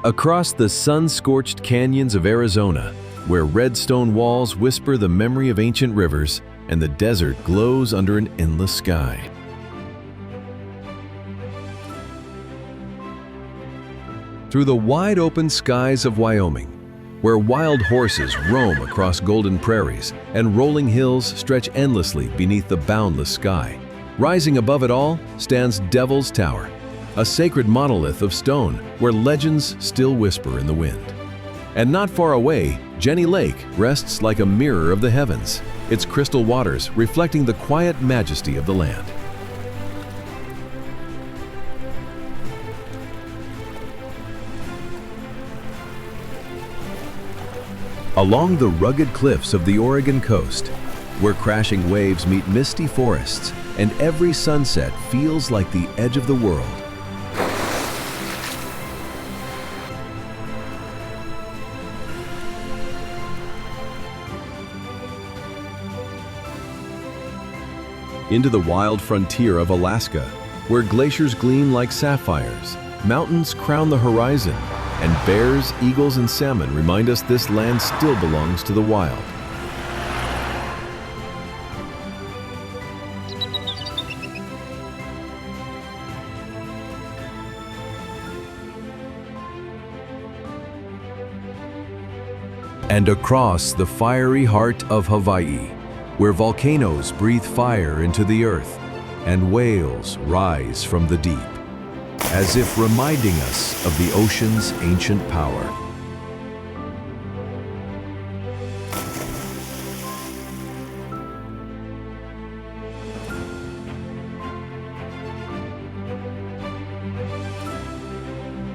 Across the sun-scorched canyons of Arizona, where red stone walls whisper the memory of ancient rivers and the desert glows under an endless sky. Through the wide-open skies of Wyoming, where wild horses roam across golden prairies and rolling hills stretch endlessly beneath the boundless sky, rising above it all stands Devil's Tower, a sacred monolith of stone where legends still whisper in the wind. And not far away, Jenny Lake rests like a mirror of the heavens, its crystal waters reflecting the quiet majesty of the land. Along the rugged cliffs of the Oregon coast, where crashing waves meet misty forests and every sunset feels like the edge of the world, into the wild frontier of Alaska, where glaciers gleam like sapphires, mountains crown the horizon, and bears, eagles, and salmon remind us this land still belongs to the wild. And across the fiery heart of Hawaii, where volcanoes breathe fire into the earth and whales rise from the deep, as if reminding us of the ocean's ancient power.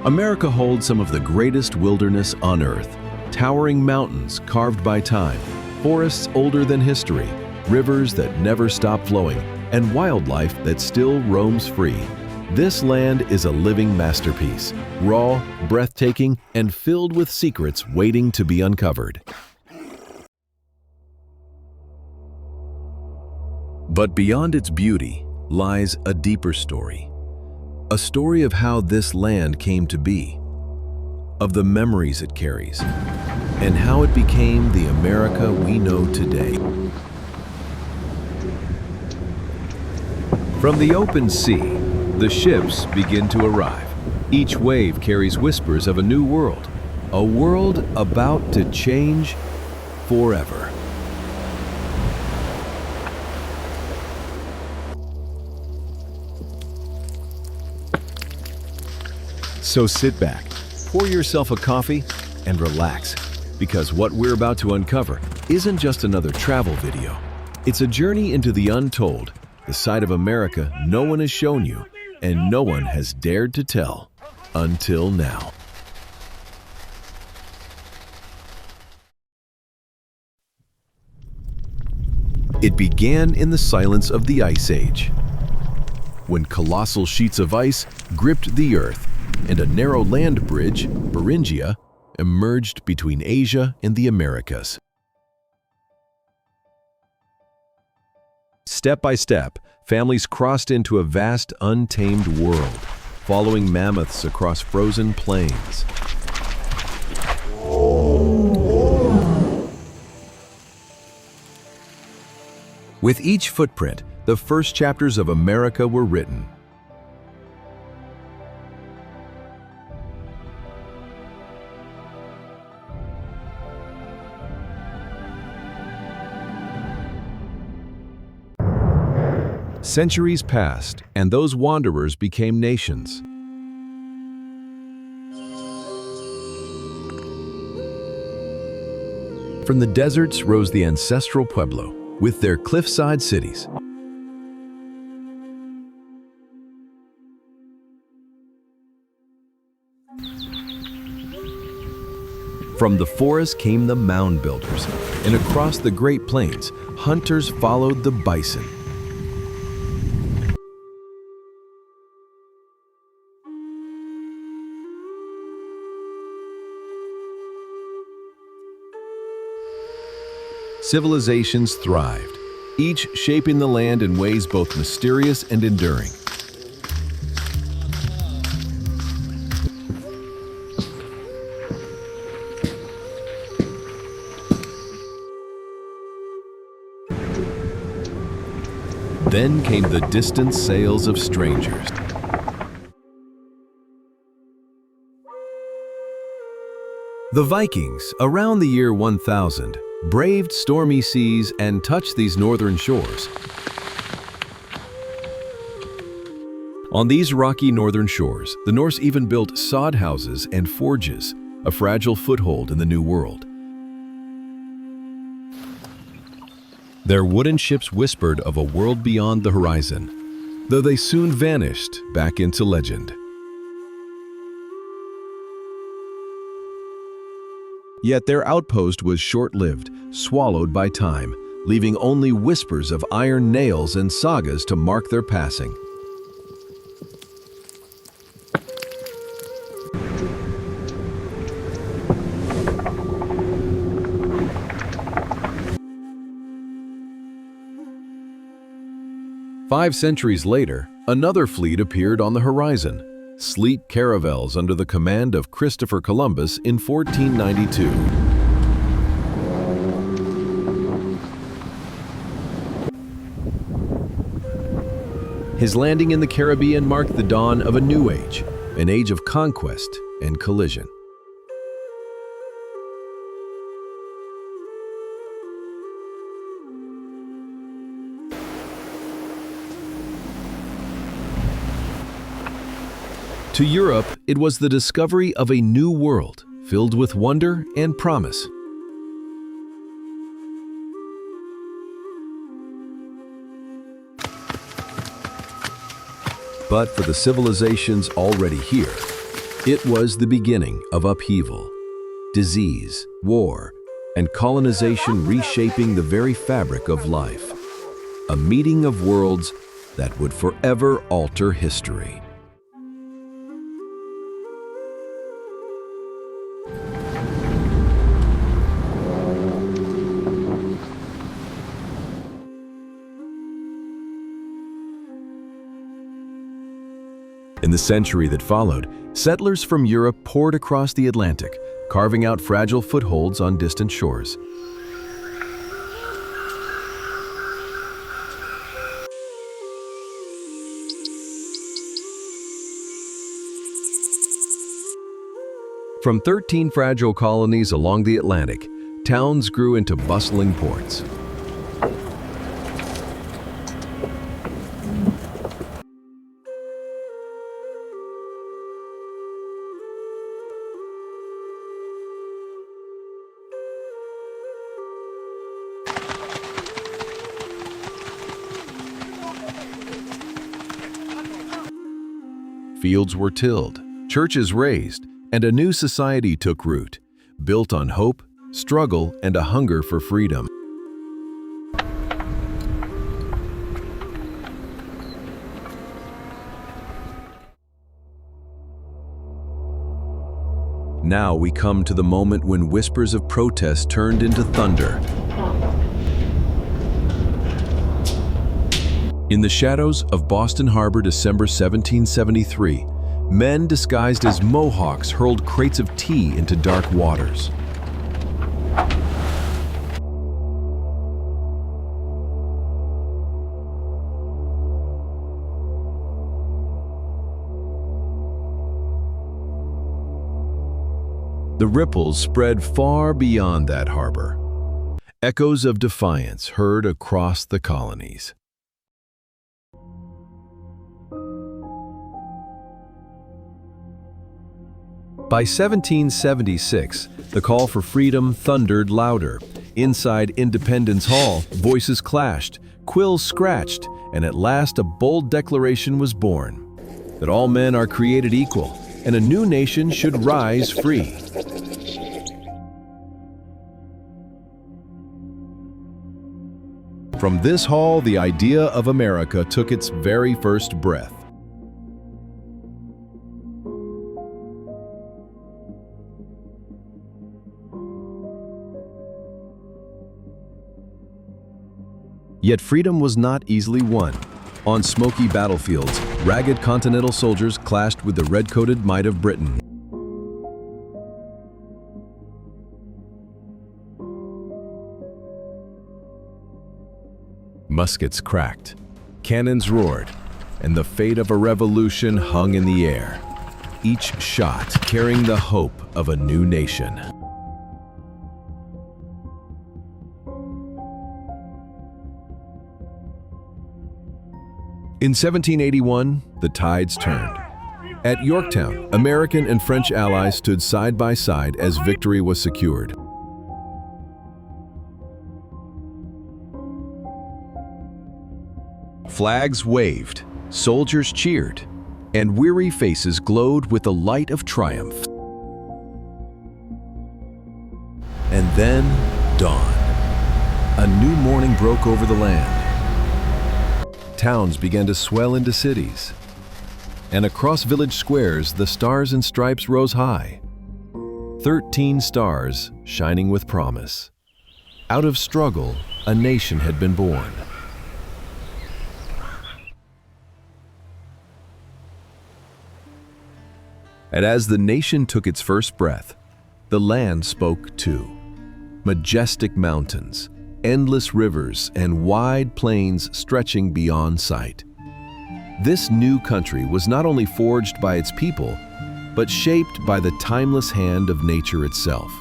America holds some of the greatest wilderness on earth, towering mountains carved by time, forests older than history, rivers that never stop flowing, and wildlife that still roams free. This land is a living masterpiece, raw, breathtaking, and filled with secrets waiting to be uncovered. But beyond its beauty lies a deeper story. A story of how this land came to be, of the memories it carries, and how it became the America we know today. From the open sea, the ships begin to arrive. Each wave carries whispers of a new world, a world about to change forever. So sit back, pour yourself a coffee, and relax, because what we're about to uncover isn't just another travel video. It's a journey into the untold, the side of America no one has shown you, and no one has dared to tell until now. It began in the silence of the Ice Age, when colossal sheets of ice gripped the earth and a narrow land bridge, Beringia, emerged between Asia and the Americas. Step by step, families crossed into a vast, untamed world, following mammoths across frozen plains. With each footprint, the first chapters of America were written. Centuries passed, and those wanderers became nations. From the deserts rose the ancestral Pueblo, with their cliffside cities. From the forest came the mound builders, and across the Great Plains, hunters followed the bison. Civilizations thrived, each shaping the land in ways both mysterious and enduring. Then came the distant sails of strangers. The Vikings, around the year 1000, braved stormy seas and touched these northern shores. On these rocky northern shores, the Norse even built sod houses and forges, a fragile foothold in the New World. Their wooden ships whispered of a world beyond the horizon, though they soon vanished back into legend. Yet their outpost was short-lived, swallowed by time, leaving only whispers of iron nails and sagas to mark their passing. Five centuries later, another fleet appeared on the horizon. Sleek caravels under the command of Christopher Columbus in 1492. His landing in the Caribbean marked the dawn of a new age, an age of conquest and collision. To Europe, it was the discovery of a new world, filled with wonder and promise. But for the civilizations already here, it was the beginning of upheaval, disease, war, and colonization reshaping the very fabric of life. A meeting of worlds that would forever alter history. In the century that followed, settlers from Europe poured across the Atlantic, carving out fragile footholds on distant shores. From 13 fragile colonies along the Atlantic, towns grew into bustling ports. Fields were tilled, churches raised, and a new society took root, built on hope, struggle, and a hunger for freedom. Now we come to the moment when whispers of protest turned into thunder. In the shadows of Boston Harbor, December 1773, men disguised as Mohawks hurled crates of tea into dark waters. The ripples spread far beyond that harbor. Echoes of defiance heard across the colonies. By 1776, the call for freedom thundered louder. Inside Independence Hall, voices clashed, quills scratched, and at last a bold declaration was born: that all men are created equal, and a new nation should rise free. From this hall, the idea of America took its very first breath. Yet freedom was not easily won. On smoky battlefields, ragged continental soldiers clashed with the red-coated might of Britain. Muskets cracked, Cannons roared, and the fate of a revolution hung in the air, each shot carrying the hope of a new nation. In 1781, the tides turned. At Yorktown, American and French allies stood side by side as victory was secured. Flags waved, soldiers cheered, and weary faces glowed with the light of triumph. And then, dawn. A new morning broke over the land. Towns began to swell into cities, and across village squares the stars and stripes rose high. 13 stars shining with promise. Out of struggle, a nation had been born. And as the nation took its first breath, the land spoke too. Majestic mountains, endless rivers, and wide plains stretching beyond sight. This new country was not only forged by its people, but shaped by the timeless hand of nature itself.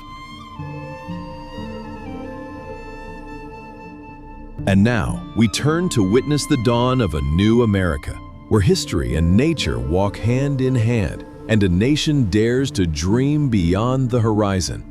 And now, we turn to witness the dawn of a new America, where history and nature walk hand in hand, and a nation dares to dream beyond the horizon.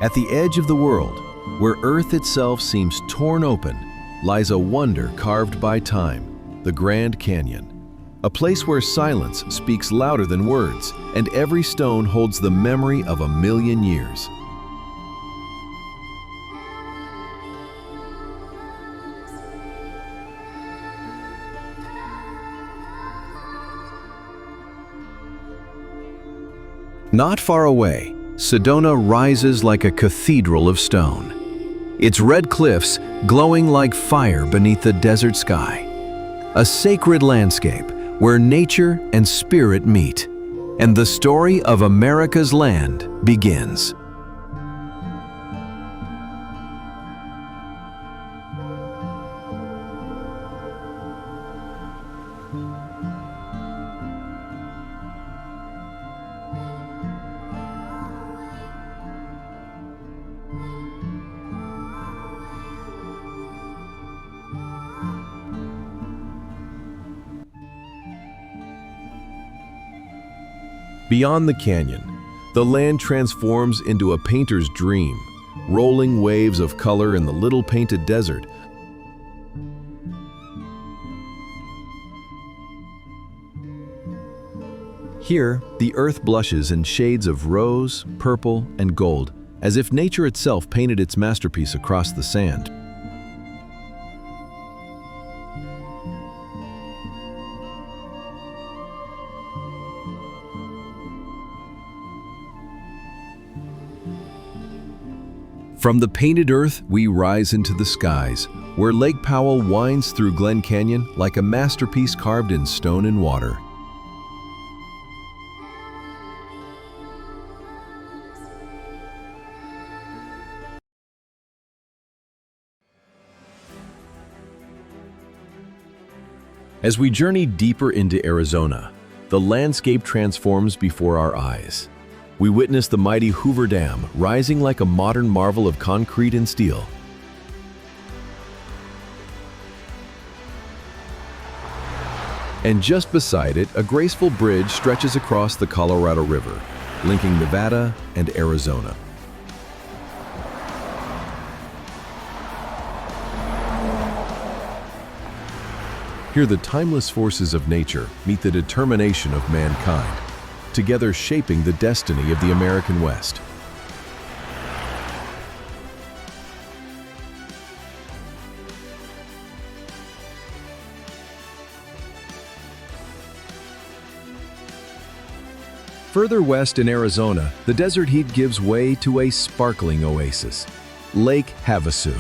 At the edge of the world, where Earth itself seems torn open, lies a wonder carved by time, the Grand Canyon. A place where silence speaks louder than words, and every stone holds the memory of 1,000,000 years. Not far away, Sedona rises like a cathedral of stone, its red cliffs glowing like fire beneath the desert sky. A sacred landscape where nature and spirit meet, and the story of America's land begins. Beyond the canyon, the land transforms into a painter's dream, rolling waves of color in the little painted desert. Here, the earth blushes in shades of rose, purple, and gold, as if nature itself painted its masterpiece across the sand. From the painted earth, we rise into the skies, where Lake Powell winds through Glen Canyon like a masterpiece carved in stone and water. As we journey deeper into Arizona, the landscape transforms before our eyes. We witness the mighty Hoover Dam rising like a modern marvel of concrete and steel. And just beside it, a graceful bridge stretches across the Colorado River, linking Nevada and Arizona. Here, the timeless forces of nature meet the determination of mankind, together shaping the destiny of the American West. Further west in Arizona, the desert heat gives way to a sparkling oasis, Lake Havasu.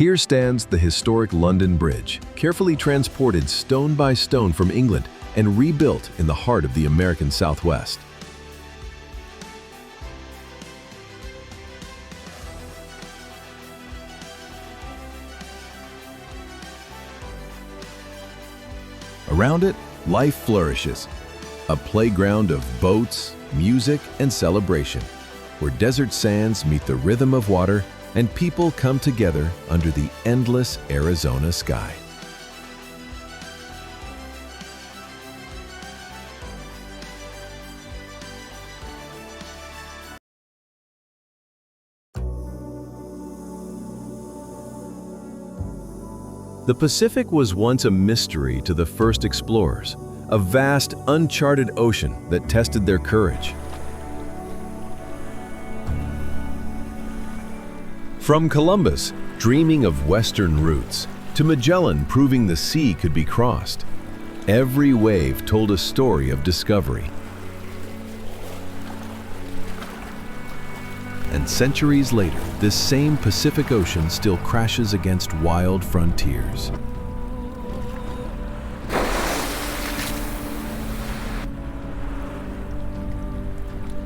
Here stands the historic London Bridge, carefully transported stone by stone from England and rebuilt in the heart of the American Southwest. Around it, life flourishes, a playground of boats, music, and celebration, where desert sands meet the rhythm of water and people come together under the endless Arizona sky. The Pacific was once a mystery to the first explorers, a vast, uncharted ocean that tested their courage. From Columbus, dreaming of western routes, to Magellan proving the sea could be crossed, every wave told a story of discovery. And centuries later, this same Pacific Ocean still crashes against wild frontiers.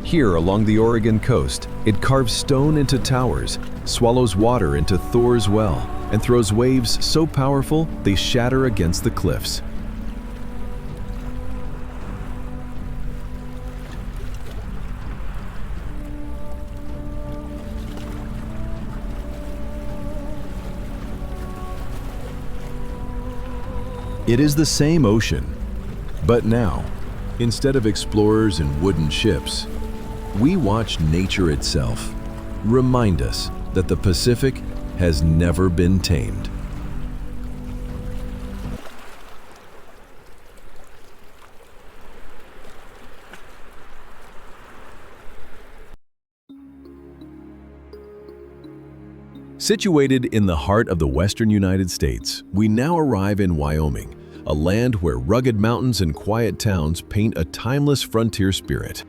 Here along the Oregon coast, it carves stone into towers, swallows water into Thor's well, and throws waves so powerful they shatter against the cliffs. It is the same ocean, but now, instead of explorers and wooden ships, we watch nature itself remind us that the Pacific has never been tamed. Situated in the heart of the western United States, we now arrive in Wyoming, a land where rugged mountains and quiet towns paint a timeless frontier spirit.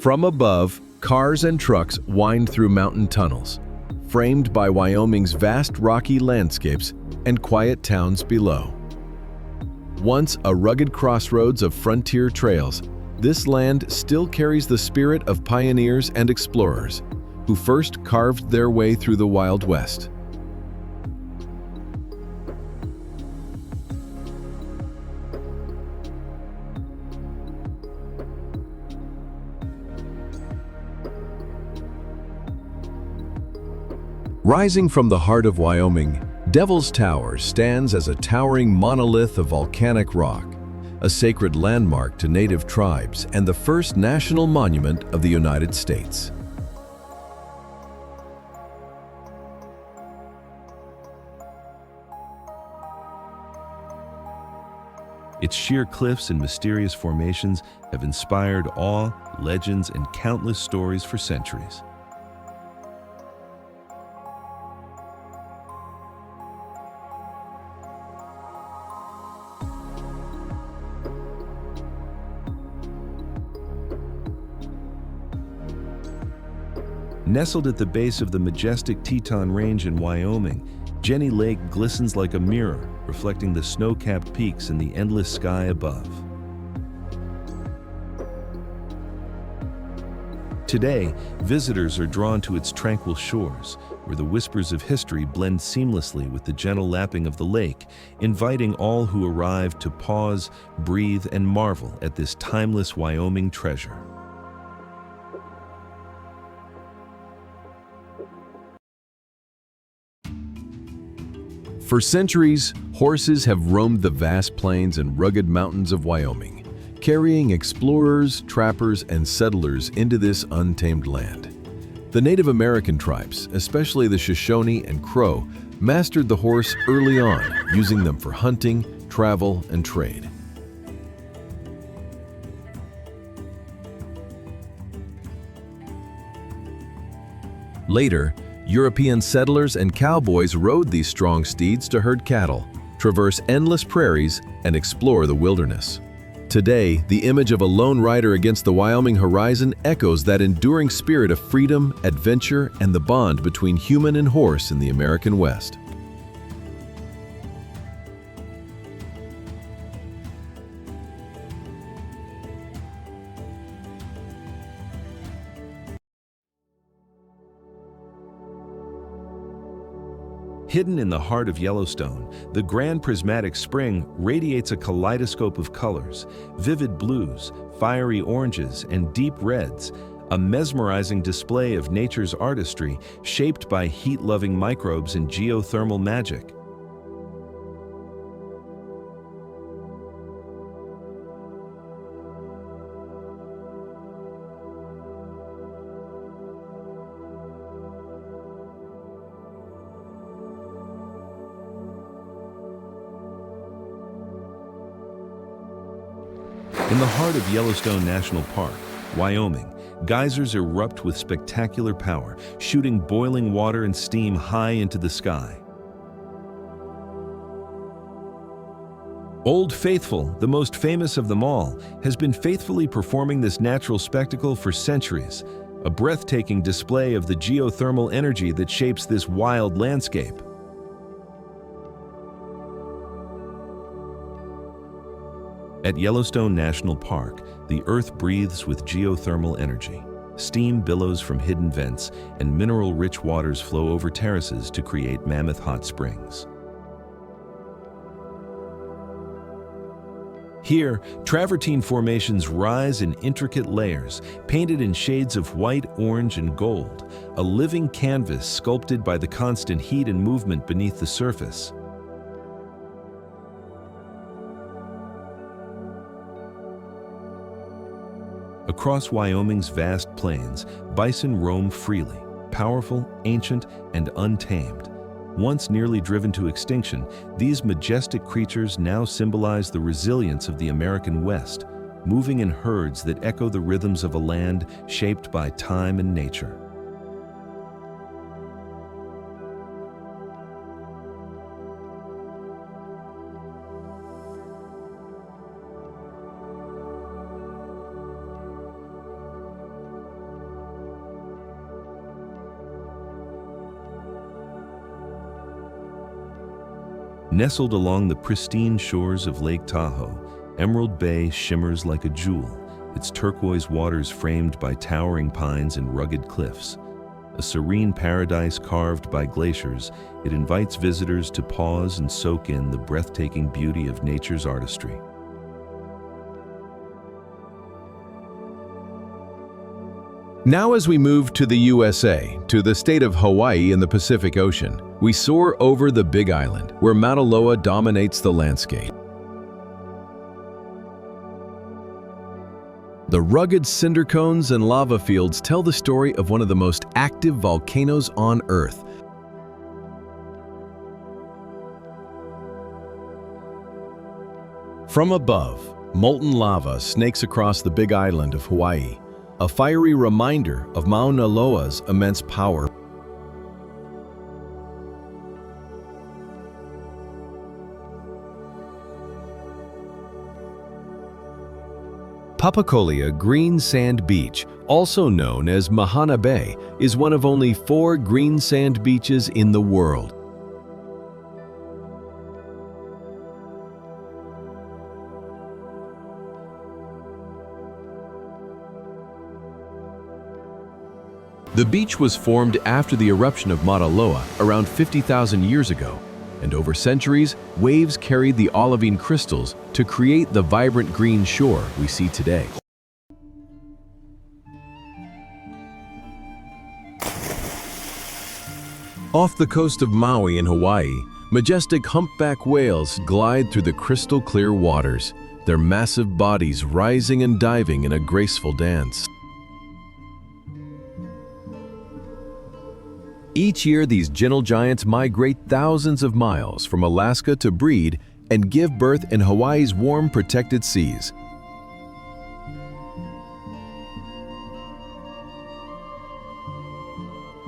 From above, cars and trucks wind through mountain tunnels, framed by Wyoming's vast rocky landscapes and quiet towns below. Once a rugged crossroads of frontier trails, this land still carries the spirit of pioneers and explorers who first carved their way through the Wild West. Rising from the heart of Wyoming, Devil's Tower stands as a towering monolith of volcanic rock, a sacred landmark to native tribes and the first national monument of the United States. Its sheer cliffs and mysterious formations have inspired awe, legends, and countless stories for centuries. Nestled at the base of the majestic Teton Range in Wyoming, Jenny Lake glistens like a mirror, reflecting the snow-capped peaks and the endless sky above. Today, visitors are drawn to its tranquil shores, where the whispers of history blend seamlessly with the gentle lapping of the lake, inviting all who arrive to pause, breathe, and marvel at this timeless Wyoming treasure. For centuries, horses have roamed the vast plains and rugged mountains of Wyoming, carrying explorers, trappers, and settlers into this untamed land. The Native American tribes, especially the Shoshone and Crow, mastered the horse early on, using them for hunting, travel, and trade. Later, European settlers and cowboys rode these strong steeds to herd cattle, traverse endless prairies, and explore the wilderness. Today, the image of a lone rider against the Wyoming horizon echoes that enduring spirit of freedom, adventure, and the bond between human and horse in the American West. Hidden in the heart of Yellowstone, the Grand Prismatic Spring radiates a kaleidoscope of colors, vivid blues, fiery oranges, and deep reds, a mesmerizing display of nature's artistry shaped by heat-loving microbes and geothermal magic. In the heart of Yellowstone National Park, Wyoming, geysers erupt with spectacular power, shooting boiling water and steam high into the sky. Old Faithful, the most famous of them all, has been faithfully performing this natural spectacle for centuries, a breathtaking display of the geothermal energy that shapes this wild landscape. At Yellowstone National Park, the earth breathes with geothermal energy. Steam billows from hidden vents, and mineral-rich waters flow over terraces to create mammoth hot springs. Here, travertine formations rise in intricate layers, painted in shades of white, orange, and gold, a living canvas sculpted by the constant heat and movement beneath the surface. Across Wyoming's vast plains, bison roam freely, powerful, ancient, and untamed. Once nearly driven to extinction, these majestic creatures now symbolize the resilience of the American West, moving in herds that echo the rhythms of a land shaped by time and nature. Nestled along the pristine shores of Lake Tahoe, Emerald Bay shimmers like a jewel, its turquoise waters framed by towering pines and rugged cliffs. A serene paradise carved by glaciers, it invites visitors to pause and soak in the breathtaking beauty of nature's artistry. Now as we move to the USA, to the state of Hawaii in the Pacific Ocean, we soar over the Big Island, where Mauna Loa dominates the landscape. The rugged cinder cones and lava fields tell the story of one of the most active volcanoes on Earth. From above, molten lava snakes across the Big Island of Hawaii, a fiery reminder of Mauna Loa's immense power. Papacolia Green Sand Beach, also known as Mahana Bay, is one of only 4 green sand beaches in the world. The beach was formed after the eruption of Mauna Loa around 50,000 years ago, and over centuries, waves carried the olivine crystals to create the vibrant green shore we see today. Off the coast of Maui in Hawaii, majestic humpback whales glide through the crystal-clear waters, their massive bodies rising and diving in a graceful dance. Each year, these gentle giants migrate thousands of miles from Alaska to breed and give birth in Hawaii's warm, protected seas.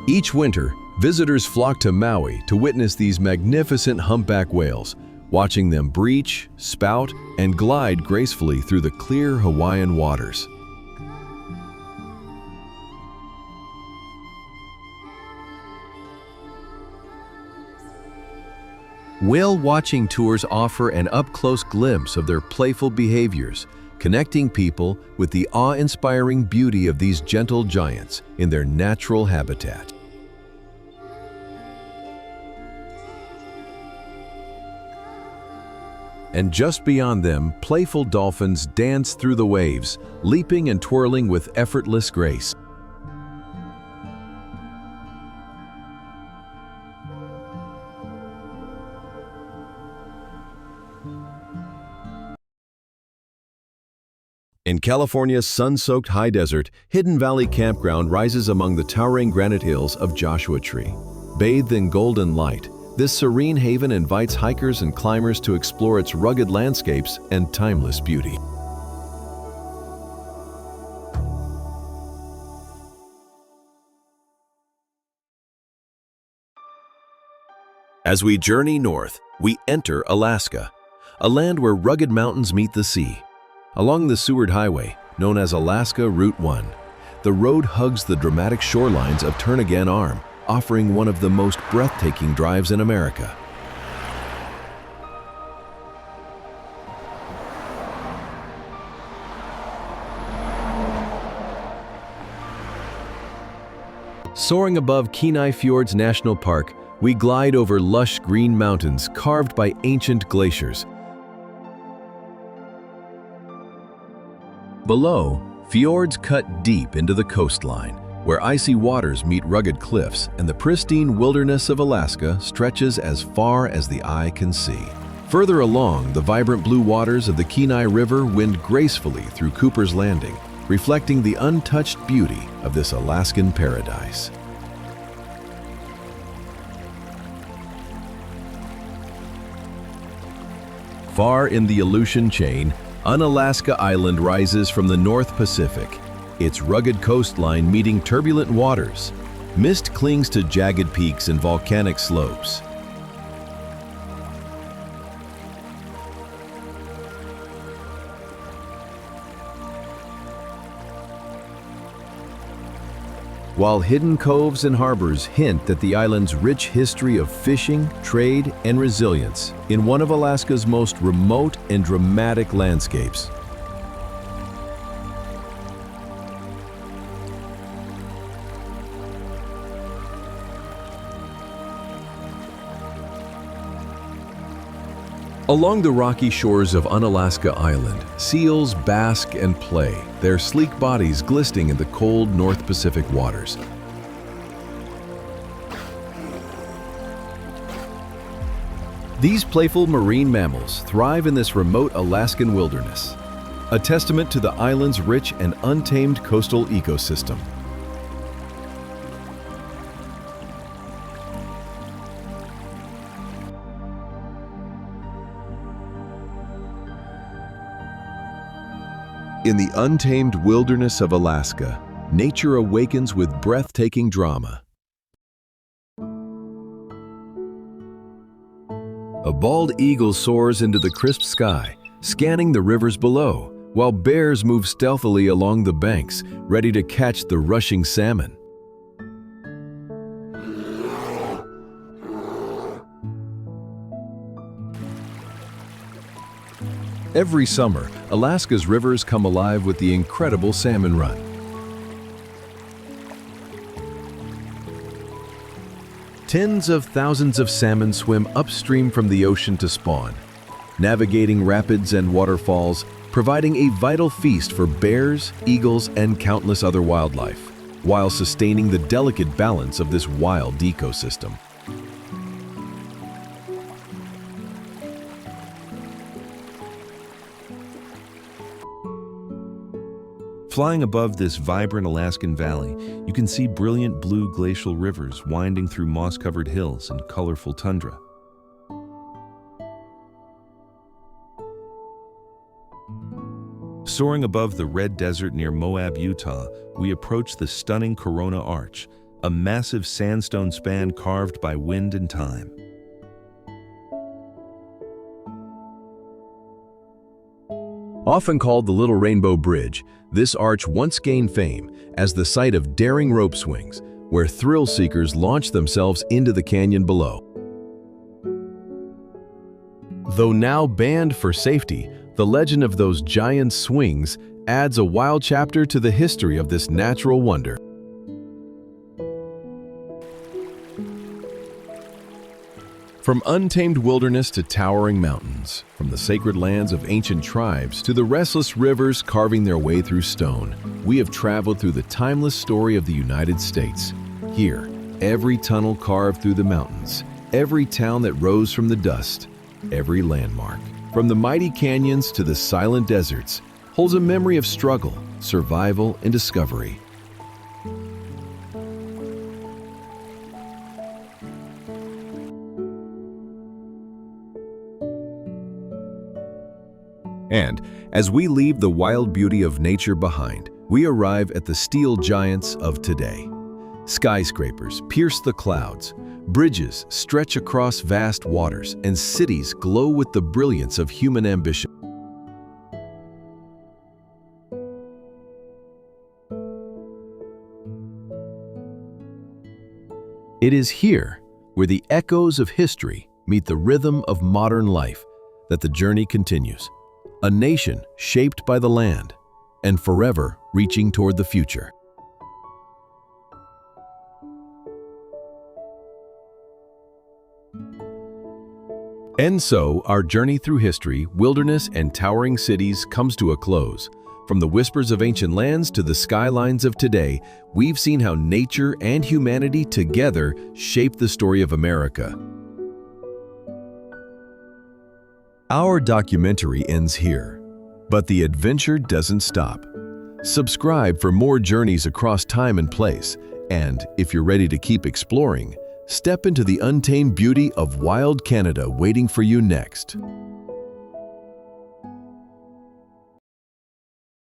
Each winter, visitors flock to Maui to witness these magnificent humpback whales, watching them breach, spout, and glide gracefully through the clear Hawaiian waters. Whale watching tours offer an up-close glimpse of their playful behaviors, connecting people with the awe-inspiring beauty of these gentle giants in their natural habitat. And just beyond them, playful dolphins dance through the waves, leaping and twirling with effortless grace. In California's sun-soaked high desert, Hidden Valley Campground rises among the towering granite hills of Joshua Tree. Bathed in golden light, this serene haven invites hikers and climbers to explore its rugged landscapes and timeless beauty. As we journey north, we enter Alaska, a land where rugged mountains meet the sea. Along the Seward Highway, known as Alaska Route 1, the road hugs the dramatic shorelines of Turnagain Arm, offering one of the most breathtaking drives in America. Soaring above Kenai Fjords National Park, we glide over lush green mountains carved by ancient glaciers. Below, fjords cut deep into the coastline, where icy waters meet rugged cliffs, and the pristine wilderness of Alaska stretches as far as the eye can see. Further along, the vibrant blue waters of the Kenai River wind gracefully through Cooper's Landing, reflecting the untouched beauty of this Alaskan paradise. Far in the Aleutian chain, Unalaska Island rises from the North Pacific, its rugged coastline meeting turbulent waters. Mist clings to jagged peaks and volcanic slopes. While hidden coves and harbors hint at the island's rich history of fishing, trade, and resilience in one of Alaska's most remote and dramatic landscapes. Along the rocky shores of Unalaska Island, seals bask and play, their sleek bodies glistening in the cold North Pacific waters. These playful marine mammals thrive in this remote Alaskan wilderness, a testament to the island's rich and untamed coastal ecosystem. In the untamed wilderness of Alaska, nature awakens with breathtaking drama. A bald eagle soars into the crisp sky, scanning the rivers below, while bears move stealthily along the banks, ready to catch the rushing salmon. Every summer, Alaska's rivers come alive with the incredible salmon run. Tens of thousands of salmon swim upstream from the ocean to spawn, navigating rapids and waterfalls, providing a vital feast for bears, eagles, and countless other wildlife, while sustaining the delicate balance of this wild ecosystem. Flying above this vibrant Alaskan valley, you can see brilliant blue glacial rivers winding through moss-covered hills and colorful tundra. Soaring above the red desert near Moab, Utah, we approach the stunning Corona Arch, a massive sandstone span carved by wind and time. Often called the Little Rainbow Bridge, this arch once gained fame as the site of daring rope swings, where thrill seekers launched themselves into the canyon below. Though now banned for safety, the legend of those giant swings adds a wild chapter to the history of this natural wonder. From untamed wilderness to towering mountains, from the sacred lands of ancient tribes to the restless rivers carving their way through stone, we have traveled through the timeless story of the United States. Here, every tunnel carved through the mountains, every town that rose from the dust, every landmark, from the mighty canyons to the silent deserts, holds a memory of struggle, survival, and discovery. And as we leave the wild beauty of nature behind, we arrive at the steel giants of today. Skyscrapers pierce the clouds, bridges stretch across vast waters, and cities glow with the brilliance of human ambition. It is here, where the echoes of history meet the rhythm of modern life, that the journey continues. A nation shaped by the land and forever reaching toward the future. And so, our journey through history, wilderness, and towering cities comes to a close. From the whispers of ancient lands to the skylines of today, we've seen how nature and humanity together shape the story of America. Our documentary ends here, but the adventure doesn't stop. Subscribe for more journeys across time and place, and if you're ready to keep exploring, step into the untamed beauty of wild Canada waiting for you next.